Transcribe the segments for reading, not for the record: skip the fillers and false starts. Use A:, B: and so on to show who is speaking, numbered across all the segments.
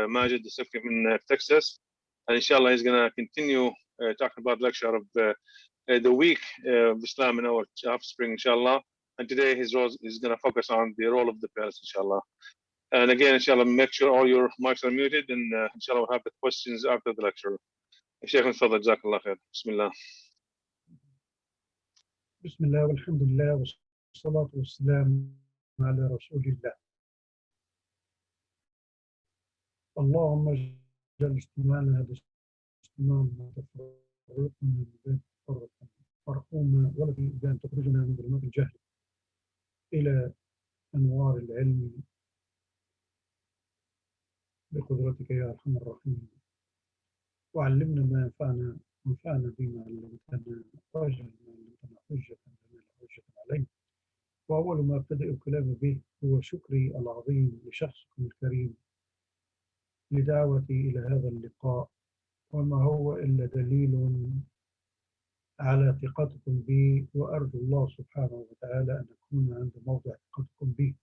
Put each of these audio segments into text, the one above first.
A: Majid in Texas, and inshallah he's going to continue talking about the lecture of the week of Islam in our offspring, inshallah. And today he's going to focus on the role of the parents, inshallah. And again, inshallah, make sure all your mics are muted, and inshallah we'll have the questions after the lecture. Shaykh, تفضل, جزاك الله خير. بسم الله.
B: بسم الله والحمد لله والصلاة والسلام على رسول الله. اللهم اجعل اجتماعنا هذا اجتماع متفرقنا بين فرقونا والذي بأن تخرجنا من ظلمات الجهل إلى أنوار العلم بقدرتك يا أرحم الراحمين. وعلمنا ما ينفعنا وانفعنا بما علمتنا واجعل ما علمتنا حجة لنا لا حجة علينا. وأول ما أبتدئ الكلام به هو شكري العظيم لشخصكم الكريم لدعوتي إلى هذا اللقاء، وما هو إلا دليل على ثقتكم بي، وأرجو الله سبحانه وتعالى أن أكون عند موضع ثقتكم بي.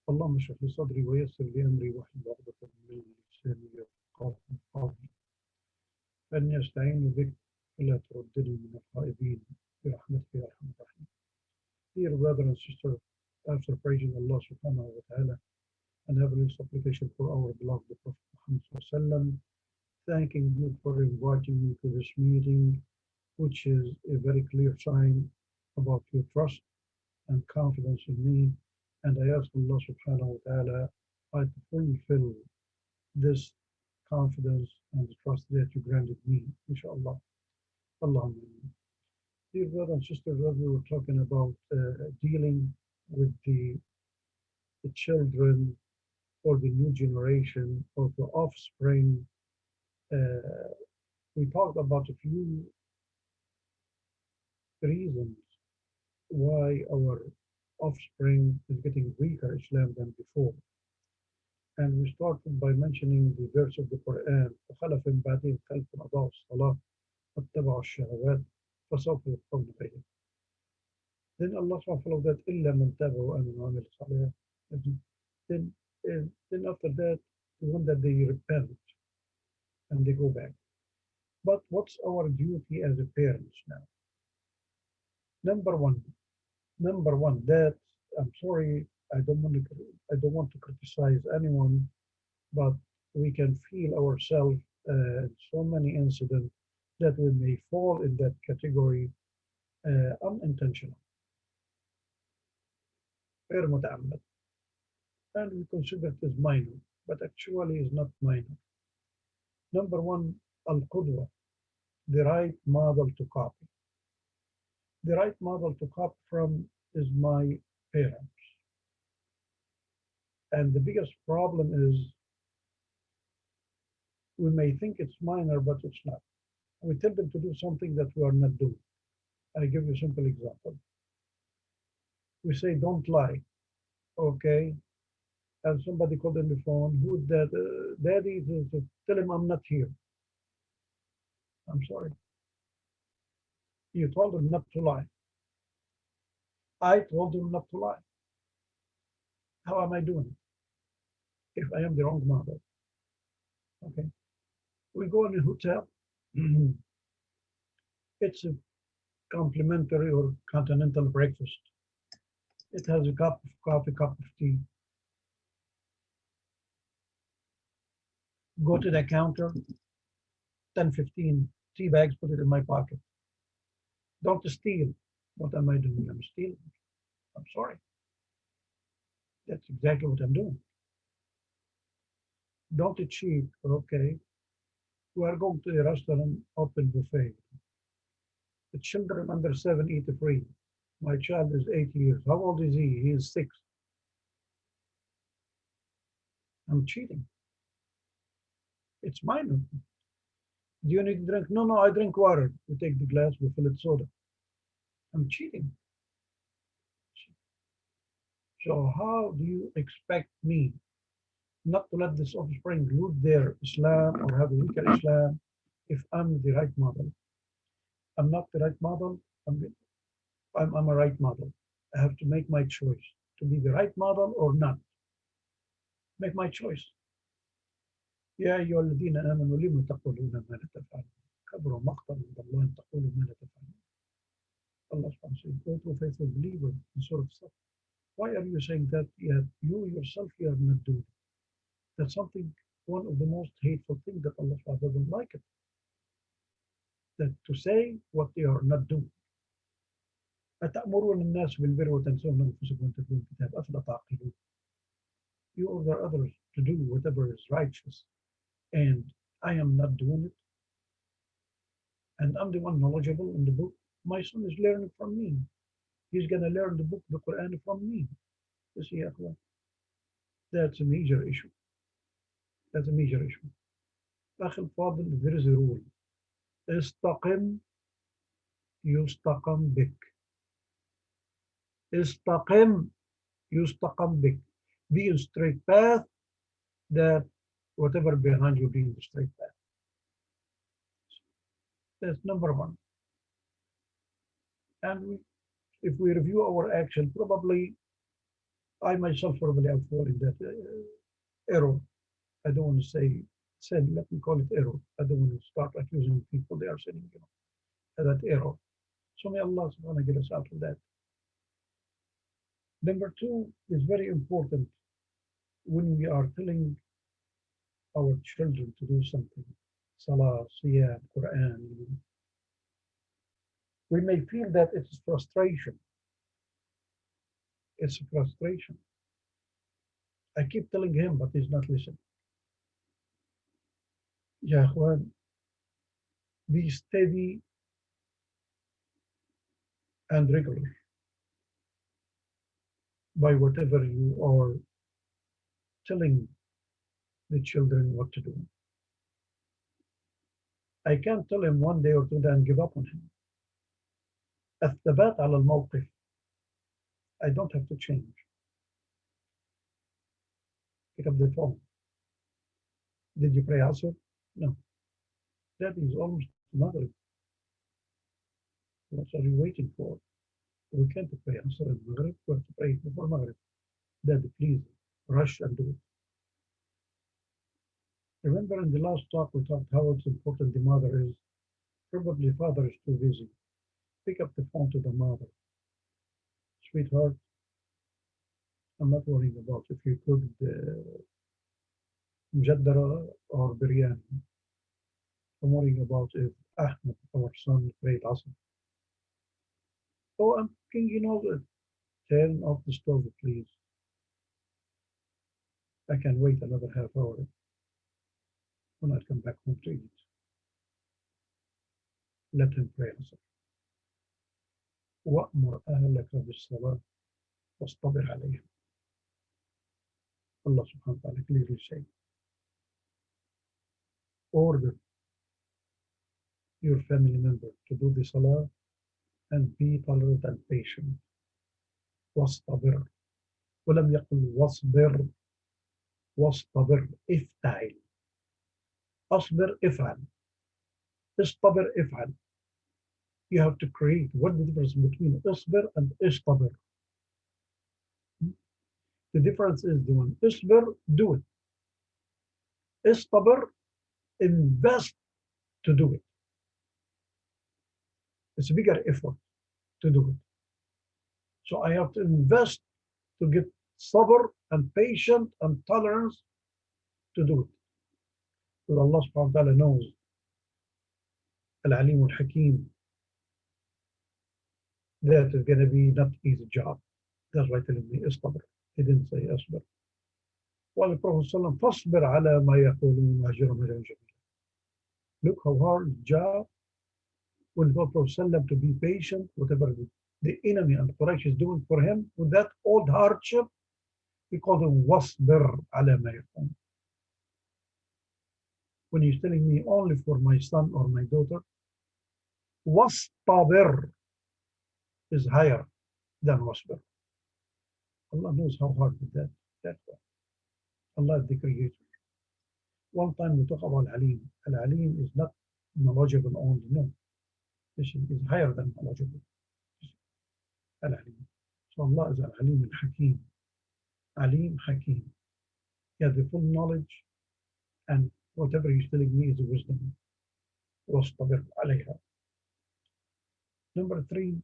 B: اللهم اشرح لي صدري ويسر لي أمري واحلل عقدة من لساني يفقهوا قولي، فإني أستعين بك فلا تردني من الخائبين برحمتك يا أرحم الراحمين. Dear brother and sister, after praising Allah subhanahu wa ta'ala and having supplication for our beloved Prophet Muhammad sallallahu alaihi wasallam, thanking you for inviting me to this meeting, which is a very clear sign about your trust and confidence in me. And I ask Allah subhanahu wa ta'ala to fulfill this confidence and the trust that you granted me, inshallah. Allahumma. Dear brother and sister, as we were talking about dealing with the children or the new generation or the offspring, we talked about a few reasons why our offspring is getting weaker Islam than before. And we started by mentioning the verse of the Quran, وَخَلَفٍ بَعْدِهِمْ خَلْفٌ أَضَاعُوا الصَّلَاةَ وَاتَّبَعُوا الشَّهَوَاتِ فَسَوْفَ يَلْقَوْنَ غَيًّا. Then Allah followed that, إِلَّا مَنْ تَابَ وَآمَنَ وَعَمِلَ صَالِحًا. Then after that, the one that they repent and they go back. But what's our duty as a parents now? Number one, that I'm sorry, I don't want to criticize anyone, but we can feel ourselves in so many incidents that we may fall in that category unintentional, غير متعمد, and we consider it as minor, but actually is not minor. Number one, al-qudwa, the right model to copy. The right model to copy from is my parents. And the biggest problem is we may think it's minor, but it's not. We tell them to do something that we are not doing. I give you a simple example. We say, don't lie, okay? And somebody called on the phone, who's that? Daddy, tell him I'm not here. I'm sorry. You told him not to lie. I told him not to lie. How am I doing it if I am the wrong mother? Okay. We go in a hotel. It's a complimentary or continental breakfast. It has a cup of coffee, cup of tea. Go to the counter, 10, 15 tea bags, put it in my pocket. Don't steal. What am I doing? I'm stealing. I'm sorry. That's exactly what I'm doing. Don't cheat. Okay. We are going to the restaurant, open buffet. The children under 7 eat free. My child is 8 years. How old is he? He is 6. I'm cheating. It's minor. Do you need a drink? No, I drink water. We take the glass, we fill it soda. I'm cheating. So how do you expect me not to let this offspring lose their Islam or have a weaker Islam if I'm the right model? I'm not the right model. I'm a right model. I have to make my choice to be the right model or not. make my choice. يا أيها الذين آمنوا لم تقولون ما لا تفعلون كبر مقتا عند الله أن تقولوا ما لا تفعلون. Allah says, "O true faithful believer," in Surah Saf, why are you saying that yet you yourself you are not doing it? That's something, one of the most hateful things that Allah doesn't like it. That to say what they are not doing. أتأمرون الناس بالبر وتنسون أنفسكم وتتلون الكتاب أفلا تعقلون. You order others to do whatever is righteous, and I am not doing it, and I'm the one knowledgeable in the book. My son is learning from me. He's going to learn the book, the Quran, from me. You see, that's a major issue. That's a major issue. أخي الفاضل, there is a rule. استقم يستقم بك. استقم يستقم بك. Be in straight path, that whatever behind you be in the straight path. That's number one. And if we review our action, probably I myself probably have fallen in that error. I don't want to say sin, let me call it error. I don't want to start accusing people they are sinning, that error. So may Allah subhanahu wa ta'ala get us out of that. Number two is very important when we are telling our children to do something, Salah, Siyam, Quran. We may feel that it's frustration. It's a frustration. I keep telling him, but he's not listening. Ya Ikhwan, be steady and regular by whatever you are telling the children what to do. I can't tell him one day or two and give up on him. الثبات على الموقف. I don't have to change. Pick up the phone. Did you pray Asr? No. That is almost Maghrib. What are you waiting for? We can't pray Asr and Maghrib. We have to pray before Maghrib. Dad, please rush and do it. Remember in the last talk we talked how it's important the mother is. Probably father is too busy. Pick up the phone to the mother. Sweetheart, I'm not worrying about if you cooked mjaddara or biryani. I'm worrying about if Ahmed, our son, prayed Asr. Oh, I'm thinking, turn off the stove, please. I can wait another half hour when I come back home to eat. Let him pray Asr. وأمر أهلك بالصلاة واصطبر عليها. Allah subhanahu wa ta'ala clearly says, order your family member to do the salah and be tolerant and patient. واصطبر. ولم يقل واصبر. واصطبر افتعل. أصبر افعل. اصطبر افعل. You have to create. What is the difference between اصبر and اصطبر? The difference is the one. اصبر, do it. اصطبر, invest to do it. It's a bigger effort to do it. So I have to invest to get sabr and patience and tolerance to do it. So Allah subhanahu wa ta'ala knows. Al-Alim al-Hakim. That is going to be not easy job. That's why telling me istabr. He didn't say asbir. While the Prophet sallam, fasbir ala ma yaqulun wahjurhum hajran jamila. Look how hard the job when the Prophet sallam to be patient, whatever the enemy and Quraysh is doing for him, with that old hardship, he called him wasbir ala ma yaqulun. When he's telling me only for my son or my daughter, wastabir is higher than wasbir. Allah knows how hard is that. That's why. Allah is the creator. One time we talk about Al-Alim. Al-Alim is not knowledgeable only, no. This is higher than knowledgeable. Al-Alim. So Allah is Al-Alim Al-Hakim. Alim Hakim. He has the full knowledge, and whatever he's telling me is wisdom. واصطبر عليها. Number 3,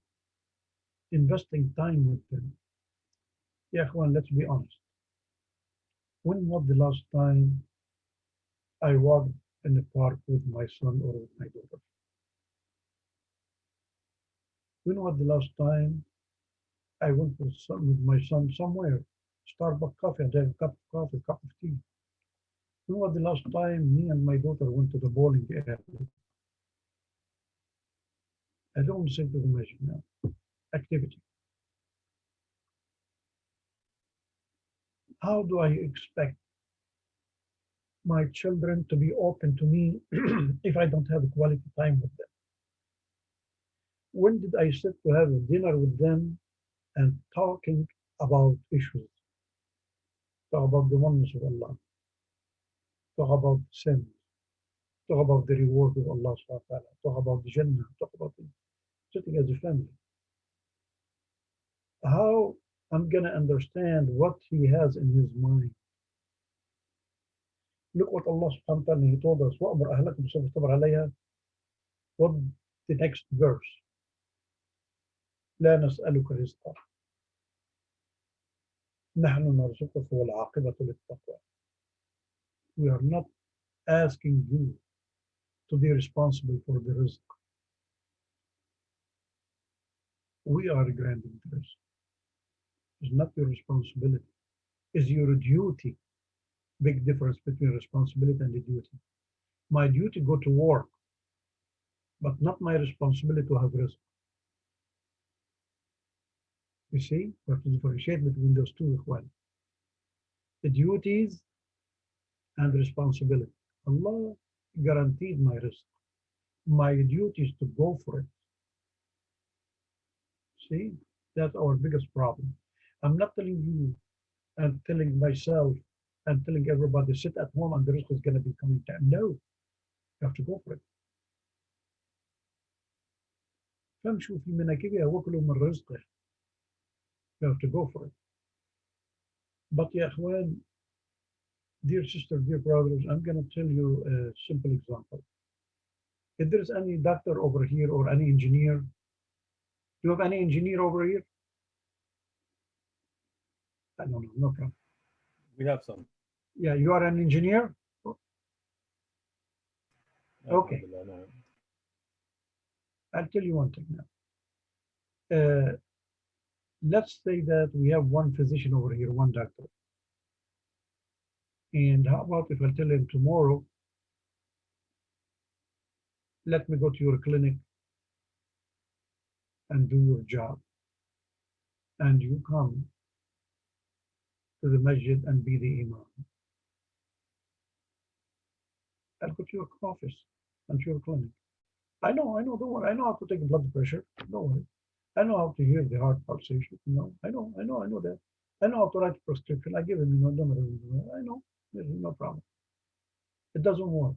B: investing time with them. Ya Ikhwan, let's be honest. When was the last time I walked in the park with my son or with my daughter? When was the last time I went with my son somewhere? Starbucks coffee, and have a cup of coffee, cup of tea. When was the last time me and my daughter went to the bowling area? I don't think to the measure now. Activity. How do I expect my children to be open to me if I don't have quality time with them? When did I sit to have a dinner with them and talking about issues? Talk about the oneness of Allah. Talk about sin. Talk about the reward of Allah subhanahu wa ta'ala. Talk about the Jannah. Talk about sitting as a family. How I'm going to understand what he has in his mind. Look what Allah subhanahu wa ta'ala, he told us, وَأْمُرْ أَهْلَكُمْ بِالصَّبْرِ عَلَيْهَا. What the next verse? لا نسألك رزقا نحن نرزقك والعاقبة للتقوى. We are not asking you to be responsible for the rizq. We are granting the rizq. It's not your responsibility. It's your duty. Big difference between responsibility and the duty. My duty go to work, but not my responsibility to have rizq. You see, we have to differentiate between those two. The duties and responsibility. Allah guaranteed my rizq. My duty is to go for it. See, that's our biggest problem. I'm not telling you and telling myself and telling everybody sit at home and the rizq is going to be coming down. No, you have to go for it. فامشوا في مناكبها وكلوا من رزقه. You have to go for it. But ya Ikhwan, dear sister, dear brothers, I'm going to tell you a simple example. If there's any doctor over here or any engineer, do you have any engineer over here? I don't know, no problem.
C: We have some.
B: Yeah, you are an engineer? Okay. I'll tell you one thing now. Let's say that we have one physician over here, one doctor. And how about if I tell him tomorrow, let me go to your clinic and do your job. And you come to the masjid and be the imam. I'll go to your office and to your clinic. I know, don't worry. I know how to take blood pressure. Don't worry. I know how to hear the heart pulsation. I know that. I know how to write a prescription. I give him, I know. There's no problem. It doesn't work.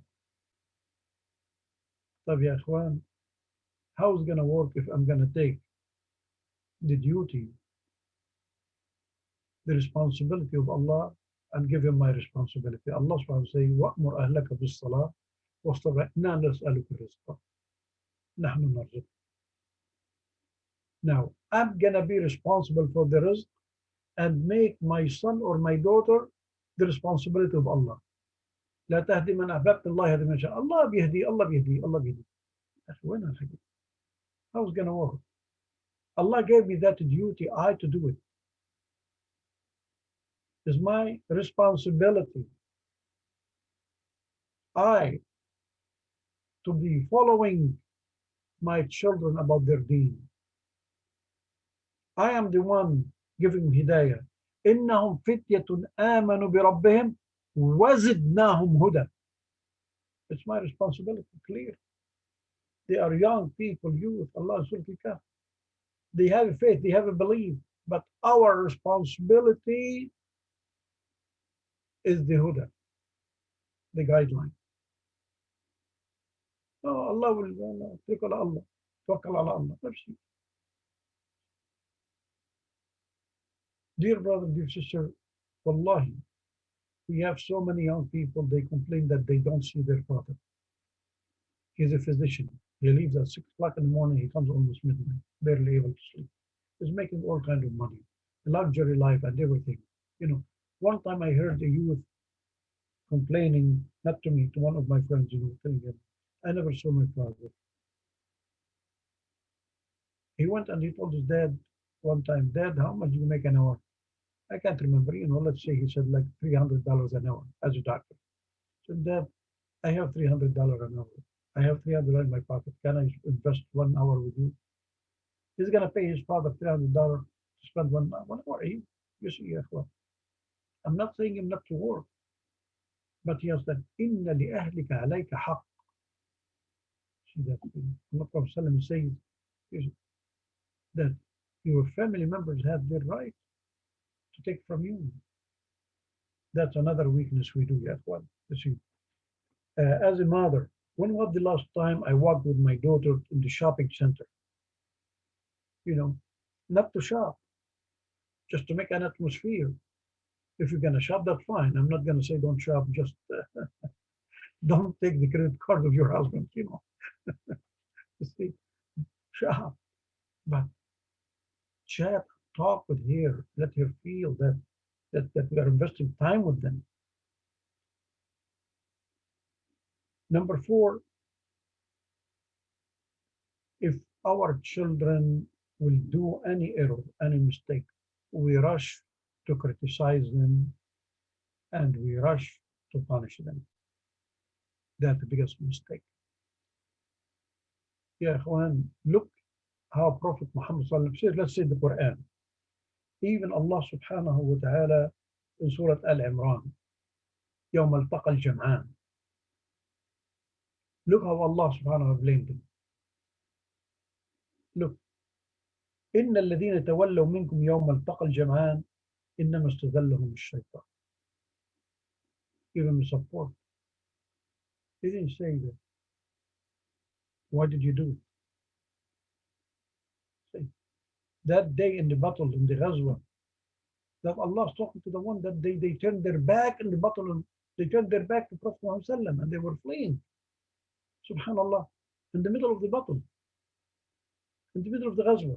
B: طب يا إخوان, how is it going to work if I'm going to take the duty, the responsibility of Allah and give him my responsibility? Allah subhanahu wa ta'ala says, وَأْمُرْ أَهْلَكَ بِالصَّلَاةِ وَاصْطَبِرْ إِنَّا نَسْأَلُكَ رِزْقًا نَحْنُ نَرْزُقُكَ. Now, I'm going to be responsible for the rizq and make my son or my daughter the responsibility of Allah. لا تهدي من أحببت الله يهدي من شاء. Allah بيهدي, Allah بيهدي, Allah بيهدي. وين الحكي? How is it going to work? Allah gave me that duty, I to do it. It's my responsibility. I to be following my children about their deen. I am the one giving hidayah. إنهم فتية آمنوا بربهم وزدناهم هدى. It's my responsibility, clear. They are young people, youth, Allah Subhanahu. They have a faith, they have a belief, but our responsibility is the huda, the guideline. Oh, Allah will take Allah, tawakkal ala Allah. Dear brother, dear sister, wallahi, We have so many young people, they complain that they don't see their father. He's a physician. He leaves at 6 o'clock in the morning. He comes almost midnight, barely able to sleep. He's making all kinds of money, luxury life and everything. You know, one time I heard a youth complaining, not to me, to one of my friends, telling him, I never saw my father. He went and he told his dad one time, Dad, how much do you make an hour? I can't remember, let's say he said like $300 an hour as a doctor. So Dad, I have $300 an hour. I have $300 in my pocket. Can I invest 1 hour with you? He's going to pay his father $300 to spend 1 hour. You see, I'm not saying him not to work, but he has that, إِنَّ لِأَهْلِكَ عَلَيْكَ حَقٍّ. See that? Allah Prophet says that your family members have their right to take from you. That's another weakness we do, well. You see, as a mother, when was the last time I walked with my daughter in the shopping center? Not to shop, just to make an atmosphere. If you're going to shop, that's fine. I'm not going to say don't shop, just don't take the credit card of your husband, You see, shop. But chat, talk with her, let her feel that we are investing time with them. Number 4, if our children will do any error, any mistake, we rush to criticize them and we rush to punish them. That's the biggest mistake. Yeah, look how Prophet Muhammad says, let's say the Quran. Even Allah subhanahu wa ta'ala in Surah Al-Imran, يوم التقى الجمعان. Look how Allah subhanahu wa ta'ala blamed them. Look, إن الذين تولوا منكم يوم التقى الجمعان إنما استزلهم الشيطان. Give him support. He didn't say that. Why did you do it? See, that day in the battle, in the Ghazwa, that Allah is talking to the one that they turned their back in the battle, and they turned their back to Prophet Muhammad and they were fleeing. Subhanallah, in the middle of the battle, in the middle of the Ghazwa.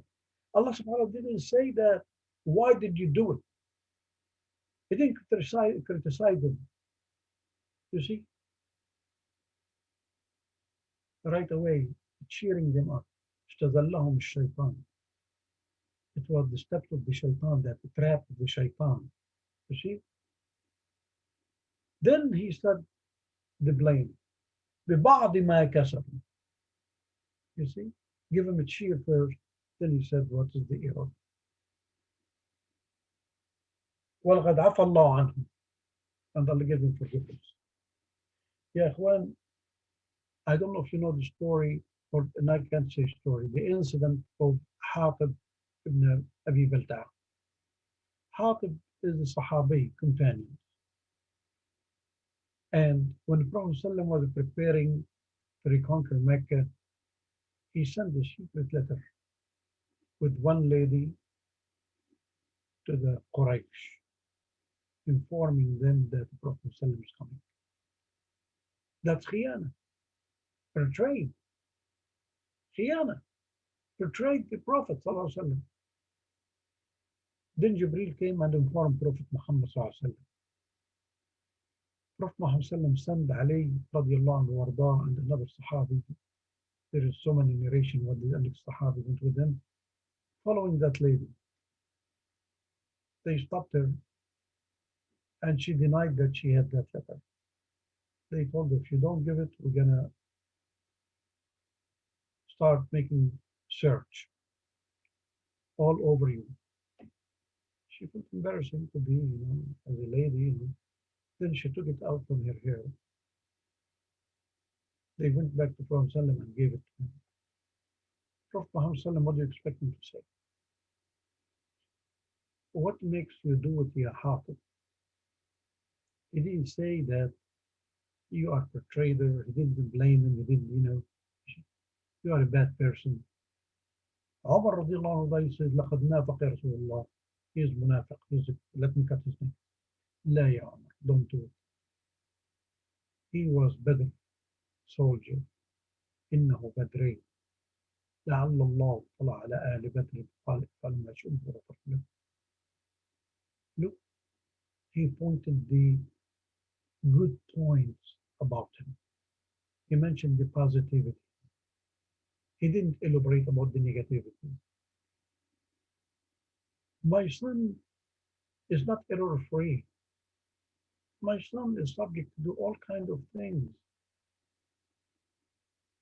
B: Allah subhanahu wa ta'ala didn't say that, why did you do it? He didn't criticize them. You see? Right away, cheering them up. استزلهم الشيطان. It was the steps of the shaitan, that the trap of the shaitan. You see? Then he said the blame. ببعض ما كسبوا. You see? Give him a cheer first. Then he said, what is the error? وَلَقَدْ عَفَى اللَّهُ عَنْهُمْ. And Allah gave him forgiveness. Yeah, when I don't know if you know the story, and I can't say story, the incident of Hatib ibn Abi Balta'a. Hatib is a Sahabi companion. And when the Prophet ﷺ was preparing to reconquer Mecca, he sent a secret letter with one lady to the Quraysh, informing them that the Prophet ﷺ is coming. That's khiyana, betrayed. Khiyana, betrayed the Prophet ﷺ. Then Jibreel came and informed Prophet Muhammad ﷺ. Prophet Muhammad ﷺ sent Ali radiallahu anhu warda and another Sahabi. There is so many narration what the other Sahabi went with them. Following that lady, they stopped her and she denied that she had that letter. They told her, if you don't give it, we're gonna start making search all over you. She felt embarrassing to be, as a lady. Then she took it out from her hair. They went back to Prophet ﷺ and gave it to him. Prophet Muhammad ﷺ, what do you expect him to say? What makes you do it, ya Hatib? He didn't say that you are a traitor. He didn't blame him. He didn't, you are a bad person. Umar radiallahu anhu says, لَقَدْ نَافَقَ رَسُولُ اللَّهِ. He is munafiq. Let me cut his name. لا يا عمر. don't do it. He was Badr soldier. إنه بدرين لعل الله طلع على آل بدر قال فلما شئت غفرت له. Look, he pointed the good points about him. He mentioned the positivity. He didn't elaborate about the negativity. My son is not error-free. My son is subject to do all kinds of things.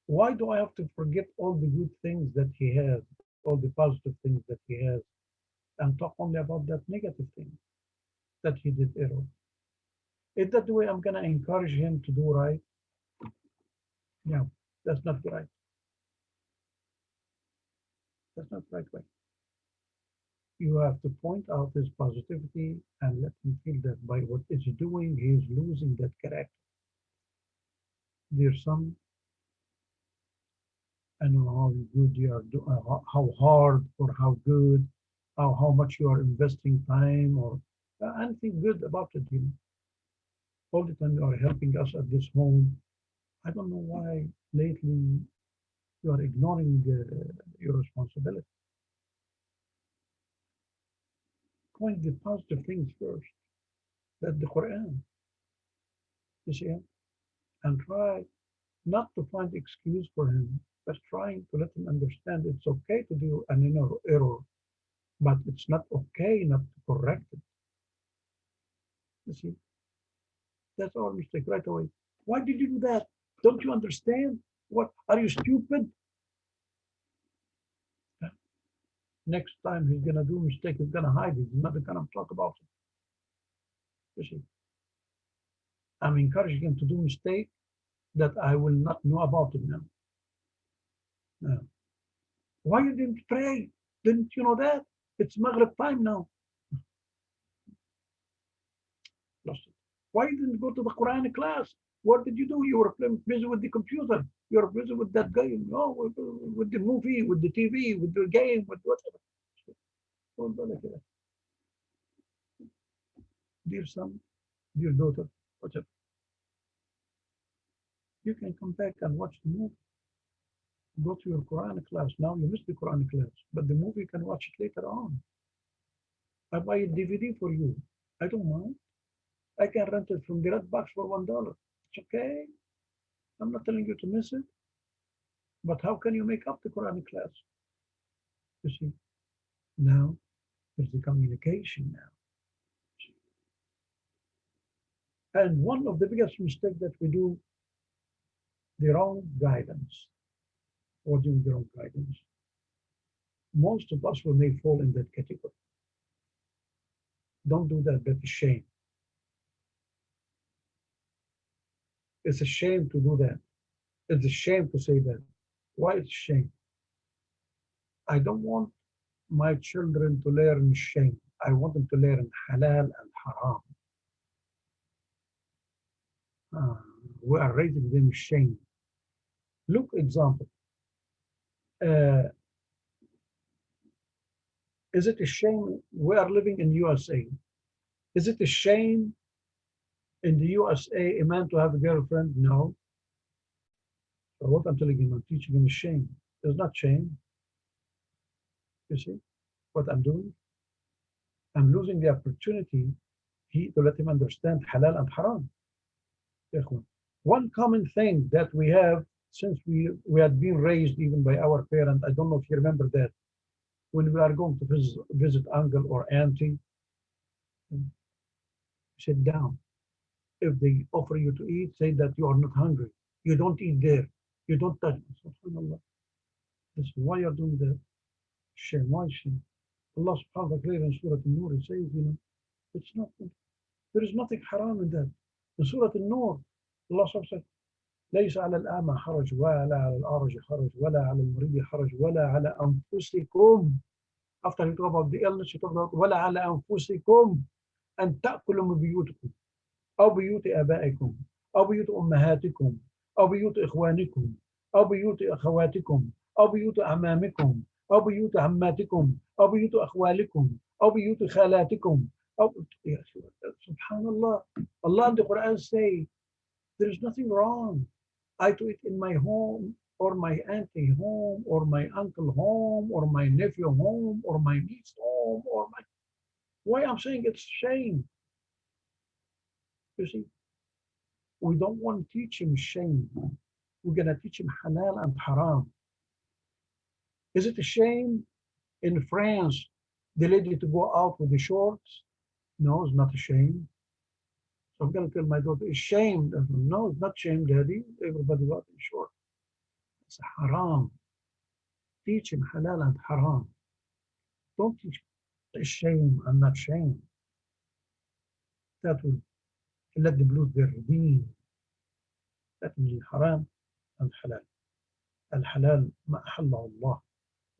B: Why do I have to forget all the good things that he has, all the positive things that he has, and talk only about that negative thing that he did error? Is that the way I'm going to encourage him to do right? No, that's not right. That's not the right way. You have to point out his positivity and let him feel that by what he's doing, he is losing that character. Dear son, I know how good you are doing, how hard or how good, how much you are investing time or anything good about it. You know. All the time you are helping us at this home. I don't know why lately you are ignoring your responsibility. Point the positive things first. That's the Quran. You see, and try not to find excuse for him, but trying to let him understand it's okay to do an error, but it's not okay not to correct it. You see, that's our mistake right away. Why did you do that? Don't you understand? What, are you stupid? Next time he's gonna do a mistake, he's gonna hide it. He's not gonna talk about it. You see, I'm encouraging him to do a mistake that I will not know about it now. No. Why you didn't pray? Didn't you know that? It's Maghrib time now. Lost it. Why you didn't go to the Quranic class? What did you do? You were busy with the computer. You were busy with that guy, you know, with the movie, with the TV, with the game, with whatever. Dear son, dear daughter, whatever. You can come back and watch the movie. Go to your Quranic class. Now you missed the Quranic class, but the movie you can watch it later on. I buy a DVD for you. I don't mind. I can rent it from the Red Box for $1. It's okay. I'm not telling you to miss it. But how can you make up the Quranic class? You see, now there's the communication now. And one of the biggest mistakes that we do, the wrong guidance. Or doing the wrong guidance. Most of us may fall in that category. Don't do that, that's a shame. It's a shame to do that. It's a shame to say that. Why it's a shame? I don't want my children to learn shame. I want them to learn halal and haram. We are raising them shame. Look, example. Is it a shame? We are living in USA. Is it a shame in the USA a man to have a girlfriend? No. So what I'm telling him, I'm teaching him is shame. It's not shame. You see what I'm doing? I'm losing the opportunity to let him understand halal and haram. One common thing that we have since we had been raised even by our parents, I don't know if you remember that, when we are going to visit uncle or auntie, sit down. If they offer you to eat, say that you are not hungry. You don't eat there. You don't touch. SubhanAllah. This is why you're doing that. Shame. Why shame? Allah subhanahu wa ta'ala in Surah An-Nur says, you know, it's nothing. There is nothing haram in that. In Surah An-Nur, Allah subhanahu wa ta'ala says, ليس على الأعمى حرج ولا على الأعرج حرج ولا على المريض حرج ولا على أنفسكم. After you talk about the illness, you talk about ولا على أنفسكم أن تأكلوا من بيوتكم أو بيوت آبائكم أو بيوت أمهاتكم أو بيوت إخوانكم أو بيوت أخواتكم أو بيوت أعمامكم أو بيوت عماتكم أو بيوت أخوالكم أو بيوت خالاتكم Oh, yes, subhanallah. Allah in the Quran say, there is nothing wrong. I do it in my home, or my auntie home, or my uncle home, or my nephew home, or my niece home, or my. Why I'm saying it's shame? You see, we don't want to teach him shame. We're gonna teach him halal and haram. Is it a shame in France the lady to go out with the shorts? No, it's not a shame. So I'm gonna tell my daughter, it's shame. No, it's not shame, daddy. Everybody got in short. It's haram. Teach him halal and haram. Don't teach shame and not shame. That will let them lose their deen. That means haram and halal. الحلال ما أحله الله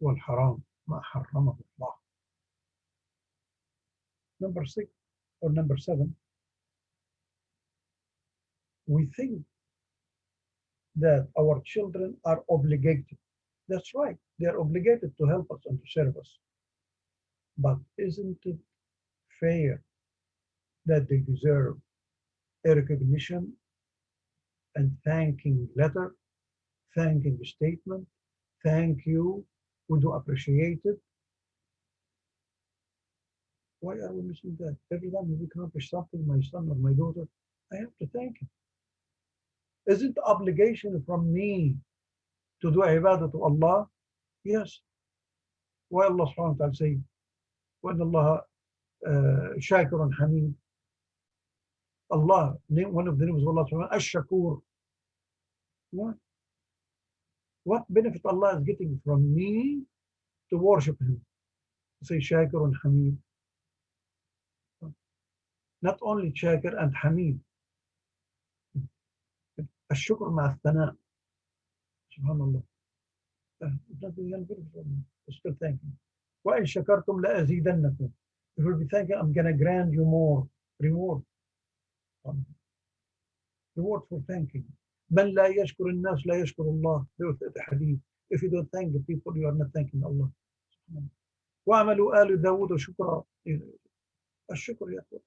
B: والحرام ما حرمه الله. Number 6 or number 7, we think that our children are obligated. That's right, they're obligated to help us and to serve us. But isn't it fair that they deserve a recognition and thanking letter, thanking statement, thank you, we do appreciate it? Why are we missing that? Every time we accomplish something, my son or my daughter, I have to thank him. Is it the obligation from me to do ibadah to Allah? Yes. Why Allah subhanahu wa ta'ala say, وَإِنَّ اللَّهَ شَاكِرٌ حَمِيدٌ. Allah, one of the names of Allah subhanahu wa ta'ala, Ash-Shakur. What benefit Allah is getting from me to worship Him? Say Shakir and Hamid. Not only Shakir and Hamid. الشكر مع الثناء. Subhanallah. Nothing can benefit from me. Still thanking. وَإِن شَكَرْتُمْ لَأَزِيدَنَّكُمْ. If you'll be thanking, I'm going to grant you more reward. Reward for thanking. من لا يشكر الناس لا يشكر الله. The hadith. If you don't thank the people, you are not thanking Allah. وَعَمَلُوا آلُ دَاوُدَ شُكْرًا. الشكر يا أخوة.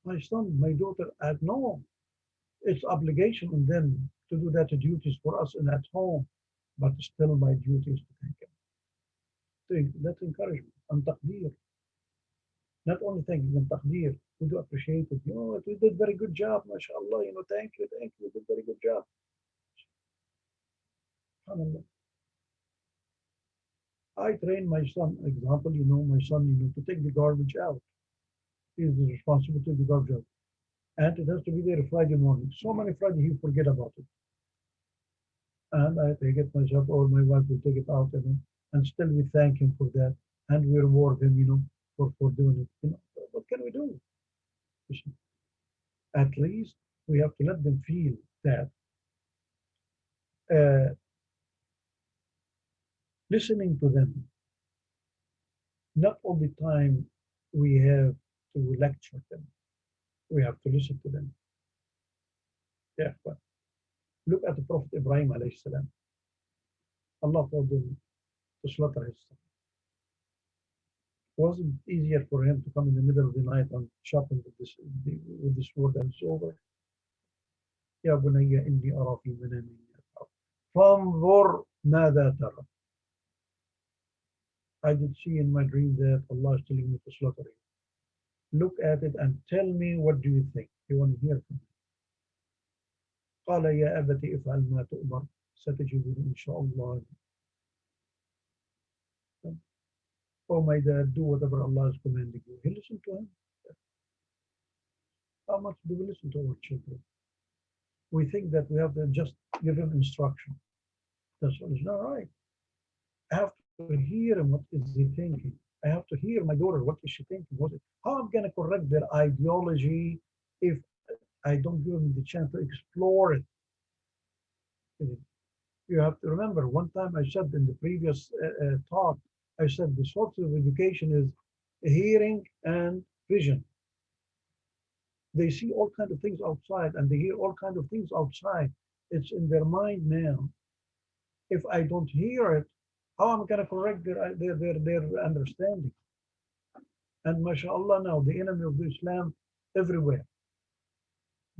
B: My son, my daughter, no. It's obligation on them to do that duties for us and at home, but still my duty is to thank him. That's encouragement and taqdeer. Not only thanking them, taqdeer. We do appreciate it. You know, we did very good job, mashallah. You know, thank you, you did very good job. SubhanAllah. I train my son, example, you know, my son, you know, to take the garbage out. He is responsible to take the garbage out. And it has to be there Friday morning. So many Friday he forget about it. And I take it myself or my wife will take it out, you know, and still we thank him for that. And we reward him, you know, for doing it. You know, what can we do? At least we have to let them feel that listening to them, not all the time we have to lecture them. We have to listen to them. Yeah, but look at the Prophet Ibrahim alayhi salam. Allah told him to slaughter his son. Was it easier for him to come in the middle of the night and chop him with this sword and it's over? يا بني إني أرى في منامي فانظر ماذا ترى. I did see in my dream that Allah is telling me to slaughter you. Look at it and tell me, what do you think? You want to hear from me. قال يا أبت افعل ما تؤمر ستجدني إن شاء الله. Oh my dad, do whatever Allah is commanding you. He listened to him. How much do we listen to our children? We think that we have to just give him instruction. That's not right. I have to hear him, what is he thinking? I have to hear my daughter, what is she thinking? How am I going to correct their ideology if I don't give them the chance to explore it? You have to remember, one time I said in the previous talk, I said the source of education is hearing and vision. They see all kinds of things outside and they hear all kinds of things outside. It's in their mind now. If I don't hear it, how am I going to correct their understanding? And mashallah, now the enemy of Islam everywhere.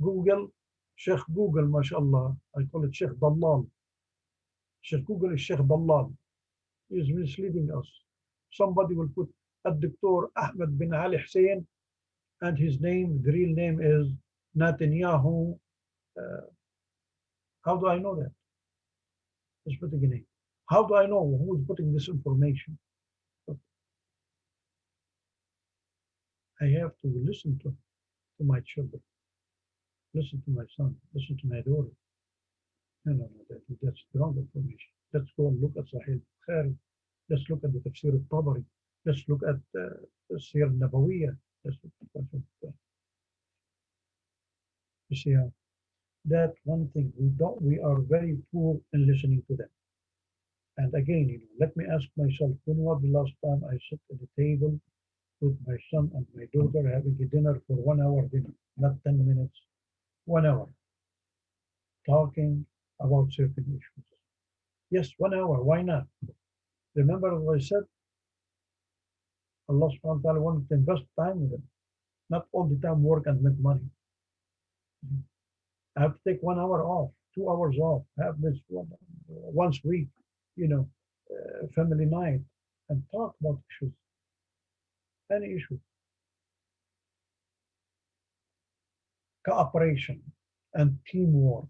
B: Google, Sheikh Google, mashallah. I call it Sheikh Dalal. Sheikh Google is Sheikh Dalal. He is misleading us. Somebody will put Dr. Ahmed bin Ali Hussein, and his name, the real name is Netanyahu. Uh, how do I know that? He's putting a name. How do I know who is putting this information? I have to listen to my children, listen to my son, listen to my daughter. No, that's the wrong information. Let's go and look at Sahih Bukhari. Let's look at the Tafsir al-Tabari. Let's look at the Sir al-Nabawiyah. Let's look at you see how that one thing we are very poor in listening to them. And again, let me ask myself, when was the last time I sit at the table with my son and my daughter having a dinner for 1 hour dinner, not 10 minutes, 1 hour, talking about certain issues. Yes, 1 hour, why not? Remember what I said? Allah subhanahu wa ta'ala wanted to invest time with them, not all the time work and make money. I have to take 1 hour off, 2 hours off, have this once a week, family night, and talk about issues, any issue. Cooperation and teamwork.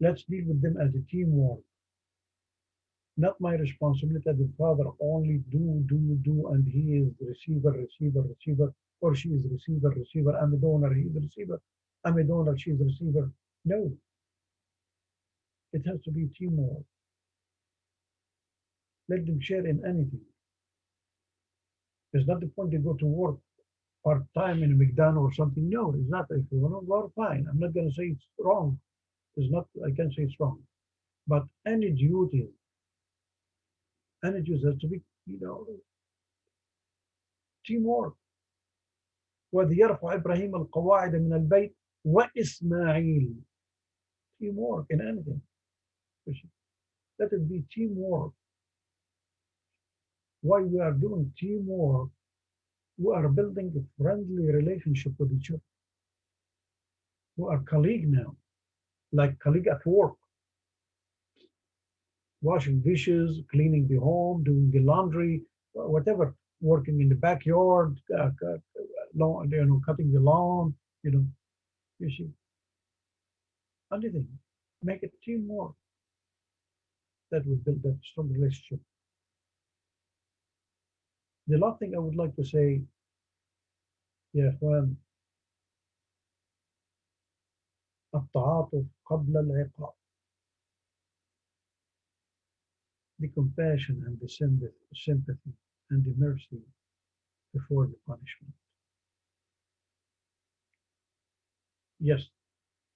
B: Let's deal with them as a teamwork. Not my responsibility as a father, only do, and he is the receiver, or she is receiver, I'm a donor, he is a receiver, I'm a donor, she is a receiver. No. It has to be teamwork. Let them share in anything. It's not the point they go to work part-time in a McDonald's or something. No, it's not. If you want to work, fine. I'm not going to say it's wrong. It's not, I can't say it's wrong. But any duty has to be, teamwork. وَإِذْ يَرْفَعُ إِبْرَاهِيمُ الْقَوَاعِدَ مِنَ الْبَيْتِ وَإِسْمَاعِيلُ. Teamwork in anything. Let it be teamwork. Why we are doing teamwork? We are building a friendly relationship with each other. We are colleagues now, like colleague at work. Washing dishes, cleaning the home, doing the laundry, whatever, working in the backyard, cutting the lawn, you see. Anything. Make it teamwork. That will build that strong relationship. The last thing I would like to say, التعاطف قبل العقاب. The compassion and the sympathy and the mercy before the punishment. Yes,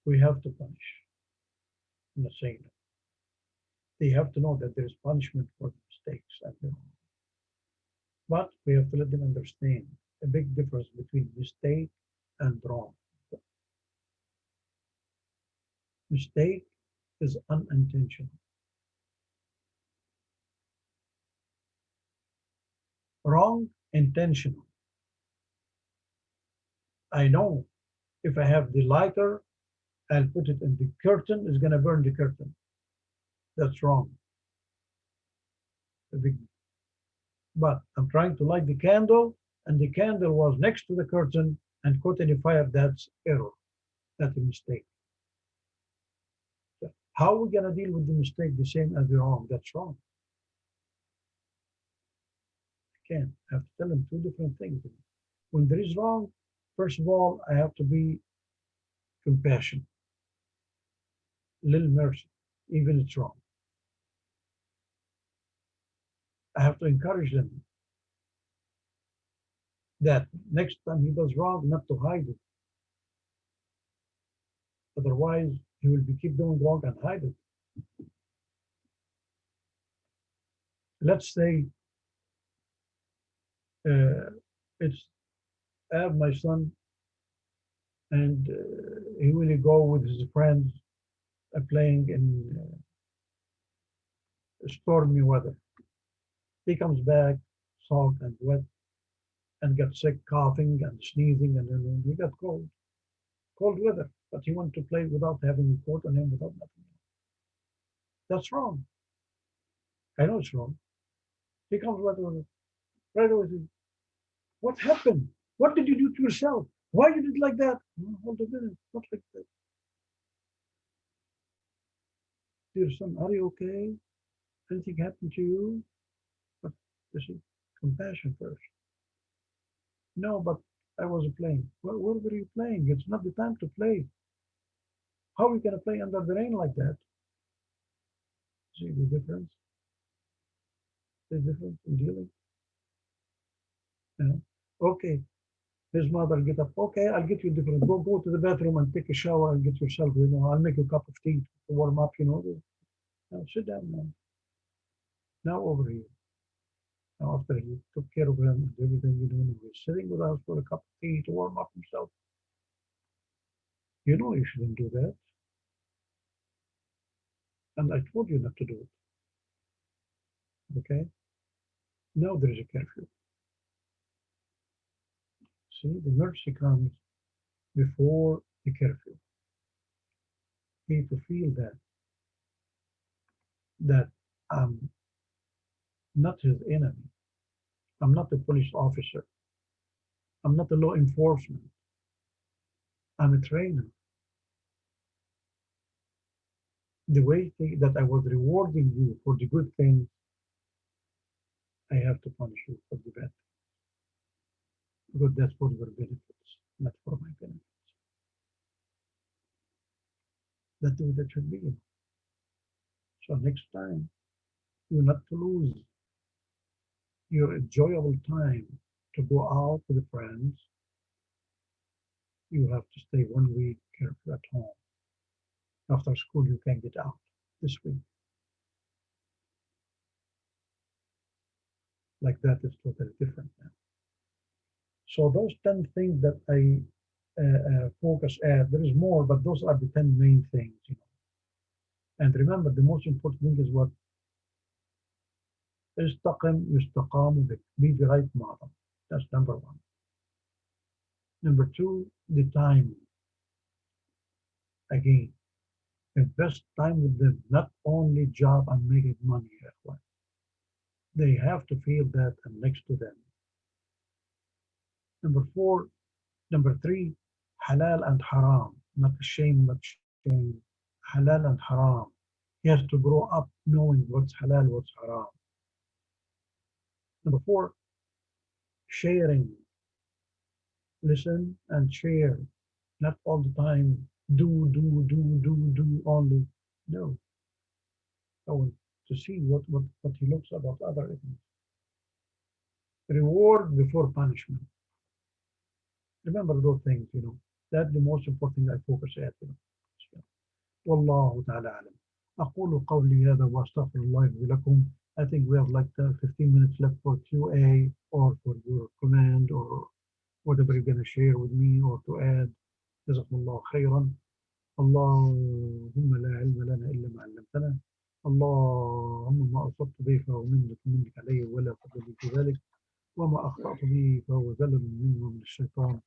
B: we have to punish. I'm not saying that. They have to know that there is punishment for mistakes and wrong. But we have to let them understand a big difference between mistake and wrong. Mistake is unintentional. Wrong, intentional. I know if I have the lighter, I'll put it in the curtain, it's going to burn the curtain. That's wrong. But I'm trying to light the candle, and the candle was next to the curtain and caught in the fire. That's error. That's a mistake. So how are we going to deal with the mistake the same as the wrong? That's wrong. I can't. I have to tell them two different things. When there is wrong, first of all, I have to be compassionate, little mercy, even it's wrong. I have to encourage them that next time he does wrong, not to hide it. Otherwise, he will keep doing wrong and hide it. Let's say I have my son, and he will go with his friends playing in stormy weather. He comes back salt and wet and got sick, coughing and sneezing, and then he got cold weather. But he wanted to play without having a coat on him, without nothing. That's wrong. I know it's wrong. He comes right away. What happened? What did you do to yourself? Why you did like that? No, hold a minute, not like that. Dear son, are you okay? Anything happened to you? But this is compassion first. No, but I was playing. Well, where were you playing? It's not the time to play. How are we going to play under the rain like that? See the difference? The difference in dealing? Yeah. Okay, his mother get up. Okay, I'll get you different. Go to the bathroom and take a shower and get yourself, I'll make you a cup of tea to warm up, Now sit down now. Now over here. Now after he took care of him and everything, he was sitting with us for a cup of tea to warm up himself. You know you shouldn't do that. And I told you not to do it. Okay? Now there is a curfew. See, the mercy comes before the curfew. He to feel that I'm not his enemy. I'm not a police officer. I'm not a law enforcement. I'm a trainer. The way that I was rewarding you for the good things, I have to punish you for the bad things. Because that's for your benefits, not for my benefits. That's the way that should be. So next time, you're not to lose your enjoyable time to go out with friends. You have to stay 1 week at home. After school, you can get out this week. Like that is totally different now. So those 10 things that I focus at, there is more, but those are the 10 main things. And remember, the most important thing is what? استقم يستقام بك. Be the right model. That's number one. Number two, the time. Again, invest time with them, not only job and making money. They have to feel that I'm next to them. Number three, halal and haram. Not shame, not shame. Halal and haram. He has to grow up knowing what's halal, what's haram. Number four, sharing. Listen and share. Not all the time, do only. No. I want to see what he looks about other things. Reward before punishment. Remember those things, That's the most important thing I focus at, والله تعالى أعلم. أقول قولي هذا وأستغفر الله لي ولكم. I think we have like 15 minutes left for Q&A or for your comment or whatever you're going to share with me or to add. جزاكم الله خيرا. اللهم لا علم لنا إلا ما علمتنا. اللهم ما أصبت به فهو منك علي ولا فضل في ذلك. وما أخطأت به فهو زلل مني ومن الشيطان.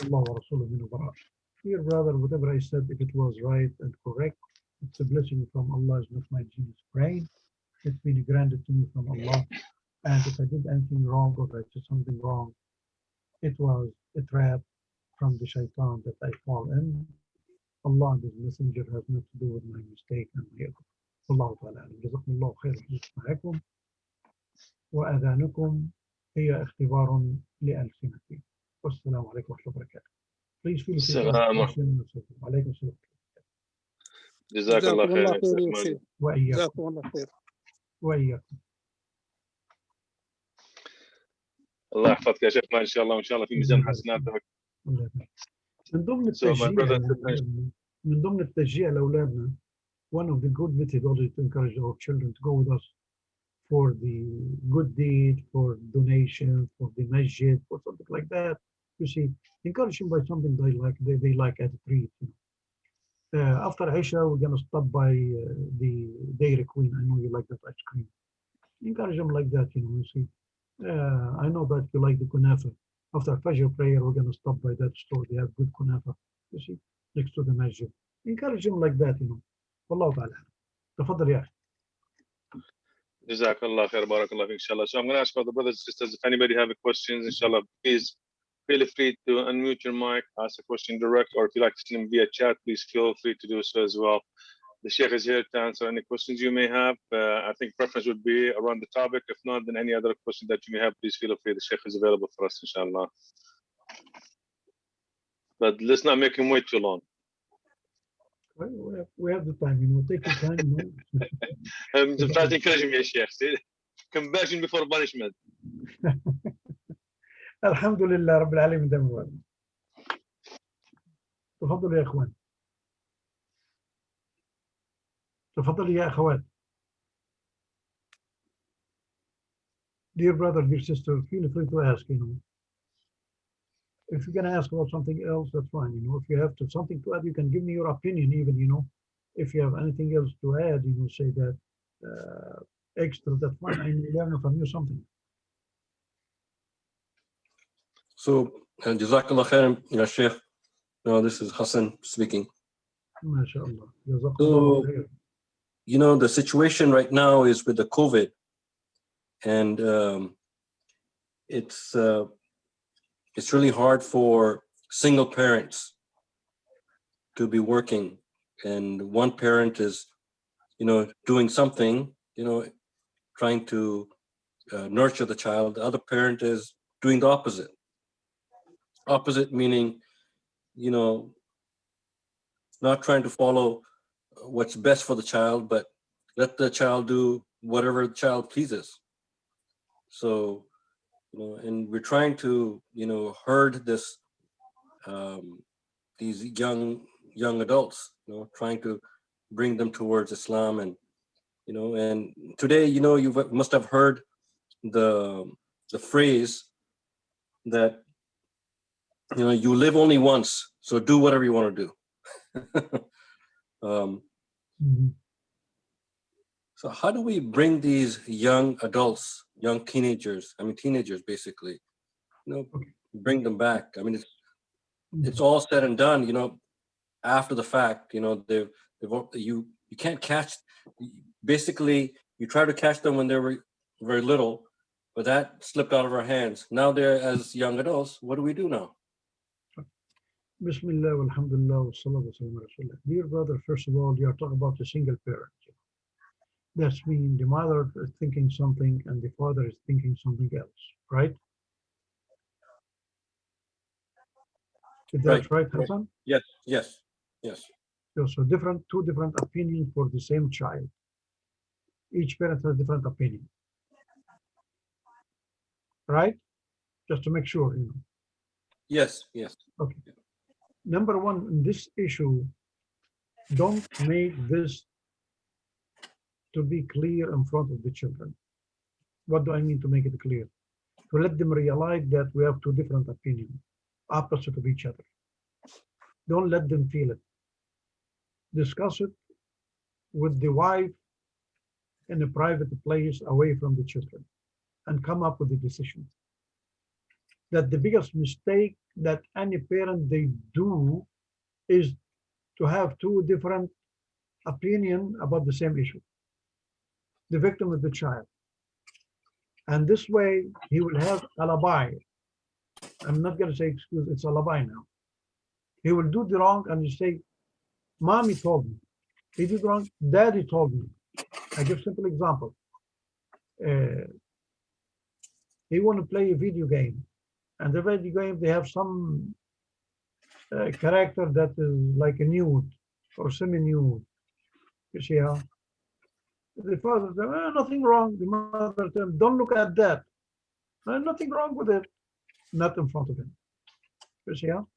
B: الله ورسوله منه براء. Dear brother, whatever I said, if it was right and correct, it's a blessing from Allah, it's not my genius brain. It's been granted to me from Allah. And if I did anything wrong or I did something wrong, it was a trap from the shaitan that I fall in. Allah and His Messenger has nothing to do with my mistake and my error. والله تعالى أعلم. جزاكم الله خير معكم. وأذانكم هي اختبار لألسنتي. والسلام عليكم ورحمة الله وبركاته. Please feel free to ask questions. وعليكم السلام.
A: جزاك الله خير.
B: وإياكم. وإياكم.
A: الله يحفظك يا شيخنا إن شاء الله وإن شاء الله في ميزان حسناتك.
B: من ضمن التشجيع لأولادنا, one of the good methodologies to encourage our children to go with us for the good deed, for donation, for the masjid, for something like that. You see, encourage them by something they like at a treat. After Isha, we're going to stop by the Dairy Queen. I know you like that ice cream. Encourage them like that, you see. I know that you like the kunafa. After Fajr prayer, we're going to stop by that store. They have good kunafa, you see, next to the masjid. Encourage him like that, you know. Wallahu ta'ala. تفضل يا أخي.
A: Jazakallah khair, barakallah fik, inshallah. So I'm going to ask all the brothers and sisters, if anybody have questions, inshallah, please feel free to unmute your mic, ask a question direct, or if you like to send them via chat, please feel free to do so as well. The Sheikh is here to answer any questions you may have. I think preference would be around the topic. If not, then any other question that you may have, please feel free. The Sheikh is available for us, inshallah. But let's not make him wait too long.
B: We have the time, you know. Take your time, you know.
A: I'm trying to encourage him, Sheikh. See? Compassion before punishment.
B: الحمد لله رب العالمين دائما. تفضلوا يا اخوان. تفضلوا يا اخوات. Dear brother, dear sister, feel free to ask, you know. If you're going to ask about something else, that's fine, you know. If you have something to add, you can give me your opinion even, you know. If you have anything else to add, you know, say that extra, that's fine. I learn from you something.
C: So, Jazakallah khairan, Ya Sheikh. No, this is Hassan speaking.
B: MashaAllah.
C: So, you know, the situation right now is with the COVID, and it's really hard for single parents to be working, and one parent is, you know, doing something, you know, trying to nurture the child. The other parent is doing the opposite. Opposite meaning, you know, not trying to follow what's best for the child, but let the child do whatever the child pleases. So, you know, and we're trying to, you know, herd this, these young adults, you know, trying to bring them towards Islam. And, you know, and today, you know, you must have heard the phrase that, you know, you live only once, so do whatever you want to do. So how do we bring these young adults, young teenagers, teenagers basically, you know, bring them back? I mean, it's all said and done, you know, after the fact, you know, you can't catch, basically you try to catch them when they were very little, but that slipped out of our hands. Now they're as young adults. What do we do now?
B: Bismillah, alhamdulillah, wa sallallahu wa sallam ala rasulillah. Dear brother, first of all, you are talking about a single parent. That means the mother is thinking something and the father is thinking something else, right? Is that right, Hassan?
C: Yes.
B: So two different opinions for the same child. Each parent has a different opinion, right? Just to make sure, you know.
C: Yes.
B: Okay. Number one, in this issue, don't make this to be clear in front of the children. What do I mean to make it clear? To let them realize that we have two different opinions, opposite of each other. Don't let them feel it. Discuss it with the wife in a private place away from the children and come up with a decision. That the biggest mistake that any parent they do is to have two different opinions about the same issue. The victim is the child. And this way he will have alibi. I'm not going to say excuse, it's alibi now. He will do the wrong and you say, Mommy told me. He did wrong, Daddy told me. I give simple example. He want to play a video game. And the video game, they have some character that is like a nude or semi-nude. You see how? The father said, nothing wrong. The mother said, don't look at that. Nothing wrong with it. Not in front of him. You see how?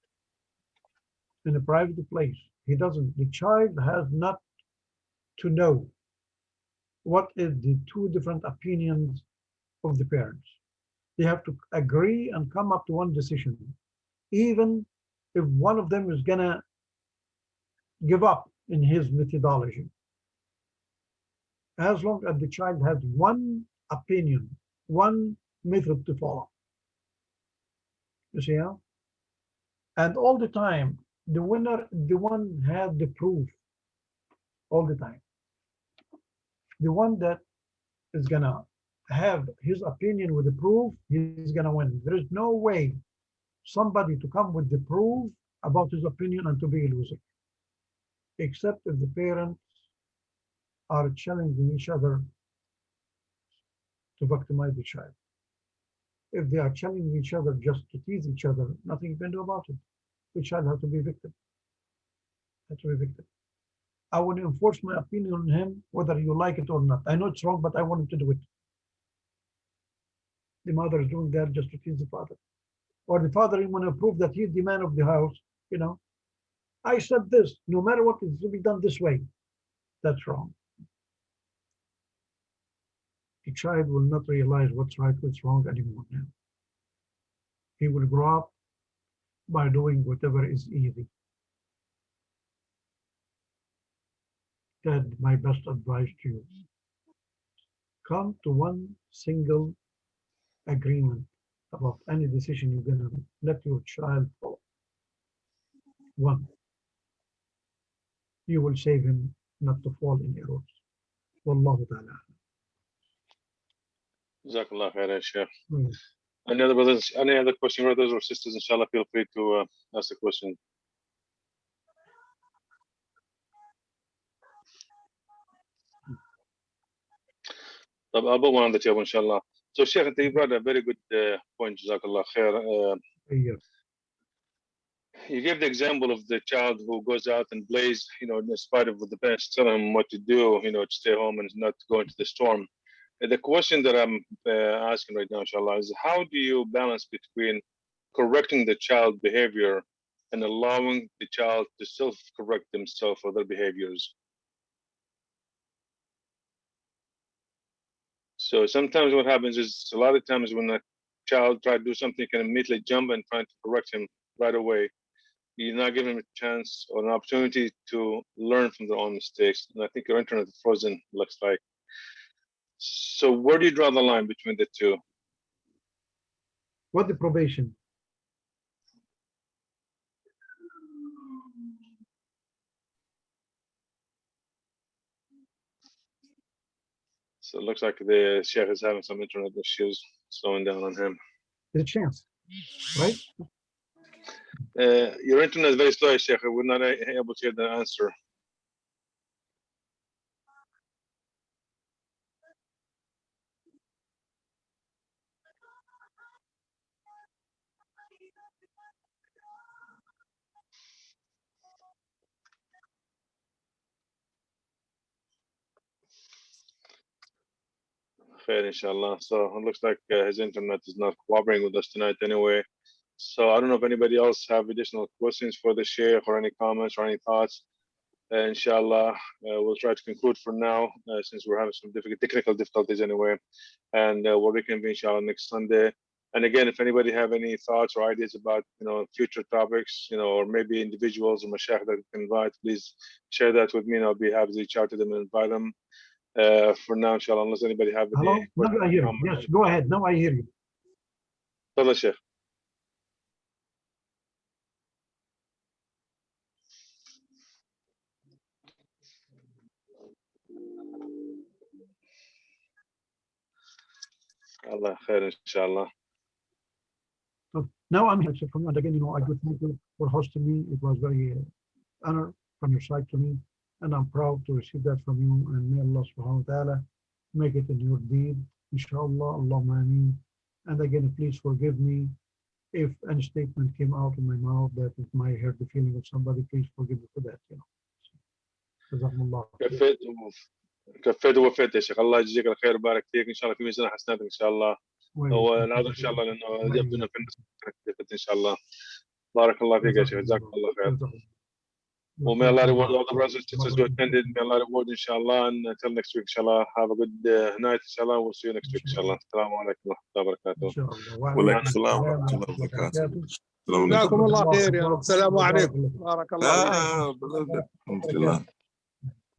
B: In a private place. He doesn't. The child has not to know what is the two different opinions of the parents. They have to agree and come up to one decision. Even if one of them is gonna give up in his methodology. As long as the child has one opinion, one مثل الطفاء. You see how? And all the time, the one had the proof all the time. The one that is gonna have his opinion with the proof, he's gonna win. There is no way somebody to come with the proof about his opinion and to be a loser, except if the parents are challenging each other to victimize the child. If they are challenging each other just to tease each other, nothing you can do about it. The child has to be a victim. Has to be a victim. I want to enforce my opinion on him, whether you like it or not. I know it's wrong, but I want him to do it. The mother is doing that just to tease the father. Or the father, want to prove that he's the man of the house. You know, I said this, no matter what, it's to be done this way. That's wrong. The child will not realize what's right, what's wrong anymore now. He will grow up by doing whatever is easy. That's my best advice to you. Come to one single agreement about any decision you're going to let your child follow. One, you will save him not to fall in errors. Wallahu ta'ala.
A: Jazakallah khair, Sheikh. Any other brothers, any other question, brothers or sisters, inshallah, feel free to ask a question. I'll put one on the table, inshallah. So, Sheikh, you brought a very good point, Jazakallah khair. You gave the example of the child who goes out and plays, you know, in spite of what the parents tell him what to do, you know, to stay home and not to go into the storm. The question that I'm asking right now, inshallah, is how do you balance between correcting the child behavior and allowing the child to self-correct themselves for their behaviors? So sometimes what happens is a lot of times when a child tries to do something, you can immediately jump and try to correct him right away. You're not giving him a chance or an opportunity to learn from their own mistakes. And I think your internet is frozen, looks like. So where do you draw the line between the two?
B: What the probation?
A: So it looks like the Sheikh is having some internet issues, slowing down on him.
B: There's a chance, right?
A: Your internet is very slow, Sheikh. We're not able to hear the answer. Khair, inshallah. So it looks like his internet is not cooperating with us tonight anyway. So I don't know if anybody else have additional questions for the Sheikh or any comments or any thoughts. Inshallah, we'll try to conclude for now since we're having some technical difficulties anyway. And we'll reconvene inshallah next Sunday. And again, if anybody have any thoughts or ideas about, you know, future topics, you know, or maybe individuals or mashayikh that we can invite, please share that with me and I'll be happy to reach out to them and invite them. For now, inshallah, unless anybody have any.
B: Hello? Now I hear you. Yes, go ahead. Now I hear you.
A: Tafadhal, Sheikh. Allah khair, inshallah.
B: So now I'm here from that again. You know, I do thank you for hosting me. It was very honor from your side to me, and I'm proud to receive that from you. And may Allah subhanahu wa ta'ala make it in your deed, inshallah. Allahumma ameen. And again, please forgive me if any statement came out of my mouth that it might hurt the feeling of somebody. Please forgive me for that. You know. Jazakumullah.
A: كفيت ووفيت يا شيخ. الله يجزيك الخير ويبارك فيك ان شاء الله في ميزان حسناتك ان شاء الله. والعذر ان شاء الله لانه يبدو انه في ان شاء الله. بارك الله فيك يا شيخ. جزاك الله خير. May Allah reward all the brothers and sisters who attended. May Allah reward inshallah. And until next week, inshallah, have a good night, inshallah. We'll see you next week, inshallah. Assalamu alaikum wa rahmatullahi wa barakatuh.
D: Wa alaikum assalam wa rahmatullahi wa barakatuh.
E: جزاكم الله خير يا رب. السلام عليكم. بارك الله فيك.
D: Alhamdulillah.